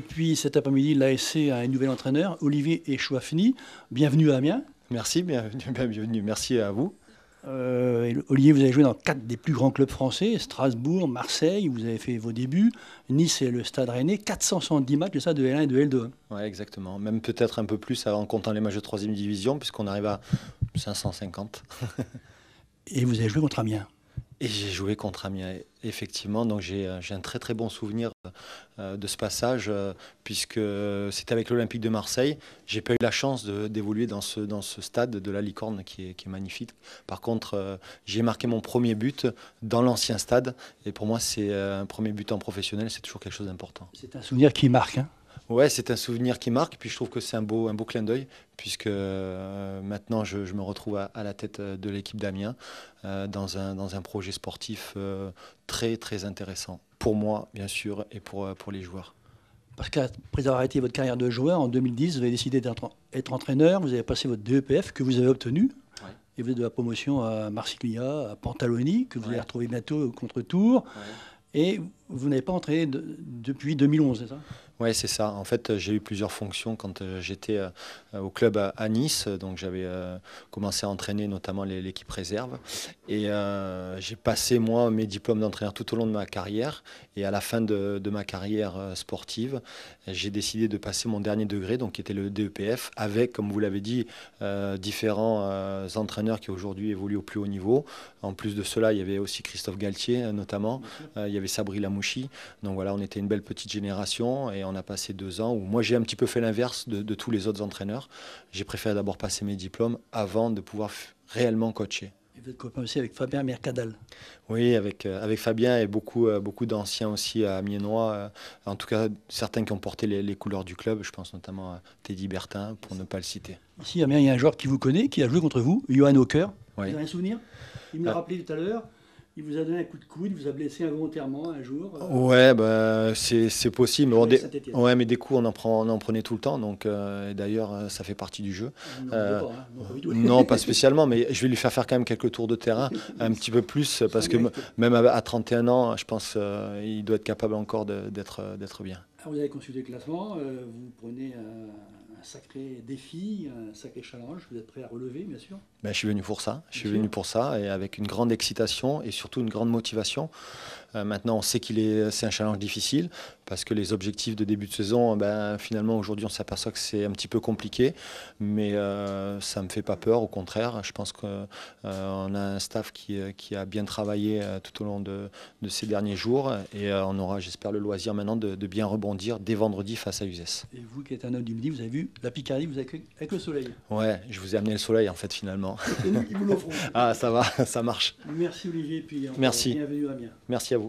Depuis cet après-midi, l'ASC a un nouvel entraîneur, Olivier Echouafni. Bienvenue à Amiens. Merci, bienvenue. Merci à vous. Olivier, vous avez joué dans 4 des plus grands clubs français, Strasbourg, Marseille, vous avez fait vos débuts. Nice et le Stade Rennais, 470 matchs, ça, de L1 et de L2. Oui, exactement. Même peut-être un peu plus en comptant les matchs de 3e division, puisqu'on arrive à 550. Et vous avez joué contre Amiens. Et j'ai joué contre Amiens, effectivement. Donc j'ai un très très bon souvenir de ce passage, puisque c'était avec l'Olympique de Marseille. J'ai pas eu la chance d'évoluer dans ce stade de la Licorne qui est magnifique. Par contre, j'ai marqué mon premier but dans l'ancien stade. Et pour moi, c'est un premier but en professionnel, c'est toujours quelque chose d'important. C'est un souvenir qui marque, hein. Ouais, c'est un souvenir qui marque. Puis je trouve que c'est un beau clin d'œil, puisque maintenant je me retrouve à la tête de l'équipe d'Amiens dans un projet sportif très très intéressant pour moi, bien sûr, et pour les joueurs. Parce qu'après avoir arrêté votre carrière de joueur, en 2010, vous avez décidé d'être entraîneur, vous avez passé votre DEPF que vous avez obtenu. Ouais. Et vous êtes de la promotion à Marsiglia, à Pantaloni, que vous allez Ouais. retrouver bientôt contre Tours. Ouais. Et vous n'avez pas entraîné depuis 2011, c'est ça? Oui, c'est ça. En fait, j'ai eu plusieurs fonctions quand j'étais au club à Nice. Donc, j'avais commencé à entraîner notamment l'équipe réserve. Et j'ai passé, moi, mes diplômes d'entraîneur tout au long de ma carrière. Et à la fin de ma carrière sportive, j'ai décidé de passer mon dernier degré, donc qui était le DEPF, avec, comme vous l'avez dit, différents entraîneurs qui aujourd'hui évoluent au plus haut niveau. En plus de cela, il y avait aussi Christophe Galtier, notamment. Il y avait Sabri Lamouchi. Donc voilà, on était une belle petite génération. Et on a passé 2 ans où moi j'ai un petit peu fait l'inverse de tous les autres entraîneurs. J'ai préféré d'abord passer mes diplômes avant de pouvoir réellement coacher. Et vous êtes copain aussi avec Fabien Mercadal. Oui, avec Fabien et beaucoup d'anciens aussi amiénois, en tout cas certains qui ont porté les couleurs du club, je pense notamment à Teddy Bertin, pour ne pas le citer. Ici, à Amiens, il y a un joueur qui vous connaît, qui a joué contre vous, Johan Hawker. Oui. Vous avez un souvenir? Il me l'a rappelé tout à l'heure. Il vous a donné un coup de coude, il vous a blessé involontairement un jour. Ouais, bah, c'est possible. Saint-Étienne. Ouais, mais des coups, on en prenait tout le temps. Donc, d'ailleurs, ça fait partie du jeu. Vous n'en voulez pas, hein, non, pas du tout. Non, pas spécialement, mais je vais lui faire quand même quelques tours de terrain, un petit peu plus, parce que même à 31 ans, je pense qu'il doit être capable encore d'être bien. Alors, vous avez consulté le classement, vous prenez un sacré défi, un sacré challenge. Vous êtes prêt à relever, bien sûr? Ben, je suis venu pour ça. Je suis venu pour ça, et avec une grande excitation et surtout une grande motivation. Maintenant, on sait c'est un challenge difficile parce que les objectifs de début de saison, ben, finalement, aujourd'hui, on s'aperçoit que c'est un petit peu compliqué. Mais ça ne me fait pas peur, au contraire. Je pense qu'on a un staff qui a bien travaillé tout au long de ces derniers jours. Et on aura, j'espère, le loisir maintenant de bien rebondir dès vendredi face à Uzès. Et vous qui êtes un homme du midi, vous avez vu la Picardie, vous avez avec le soleil. Ouais, je vous ai amené le soleil, en fait, finalement. C'est nous qui vous l'offrons. Ah, ça va, ça marche. Merci Olivier, puis Merci. bienvenue à Amiens. Merci à vous.